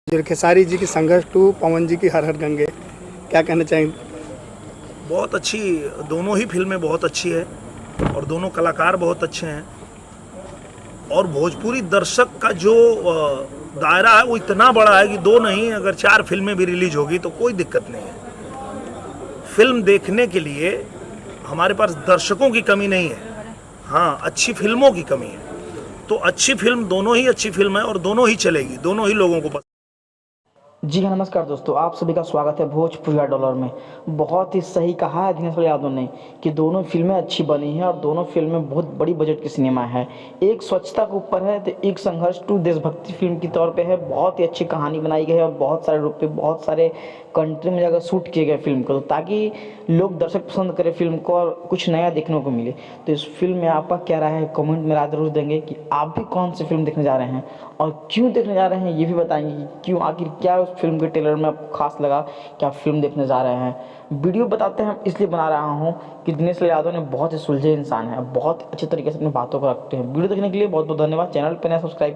जो खेसारी जी की संघर्ष टू, पवन जी की हर हर गंगे, क्या कहना चाहेंगे? बहुत अच्छी, दोनों ही फिल्में बहुत अच्छी है और दोनों कलाकार बहुत अच्छे हैं। और भोजपुरी दर्शक का जो दायरा है वो इतना बड़ा है कि दो नहीं, अगर 4 फिल्में भी रिलीज होगी तो कोई दिक्कत नहीं है। फिल्म देखने के लिए हमारे पास दर्शकों की कमी नहीं है, हाँ अच्छी फिल्मों की कमी है। तो अच्छी फिल्म, दोनों ही अच्छी फिल्म है और दोनों ही चलेगी, दोनों ही लोगों को पसंद। जी हाँ, नमस्कार दोस्तों, आप सभी का स्वागत है भोजपुरी डॉलर में। बहुत ही सही कहा है दिनेश यादव ने कि दोनों फिल्में अच्छी बनी हैं और दोनों फिल्में बहुत बड़ी बजट की सिनेमा है। एक स्वच्छता के ऊपर है तो एक संघर्ष टू देशभक्ति फिल्म की तौर पे है। बहुत ही अच्छी कहानी बनाई गई है और बहुत सारे रूप पे बहुत सारे कंट्री में जाकर शूट किए गए फिल्म को, ताकि लोग दर्शक पसंद करें फिल्म को और कुछ नया देखने को मिले। तो इस फिल्म में आपका क्या राय है, कमेंट में राय जरूर देंगे कि आप भी कौन सी फिल्म देखने जा रहे हैं और क्यों देखने जा रहे हैं, ये भी बताएंगे कि क्यों, आखिर क्या उस फिल्म के ट्रेलर में आपको खास लगा कि आप फिल्म देखने जा रहे हैं। वीडियो बताते हैं, इसलिए बना रहा हूँ कि दिनेश यादव ने बहुत ही सुलझे इंसान है, बहुत अच्छे तरीके से अपनी बातों को रखते हैं। वीडियो देखने के लिए बहुत बहुत धन्यवाद। चैनल पर नया सब्सक्राइब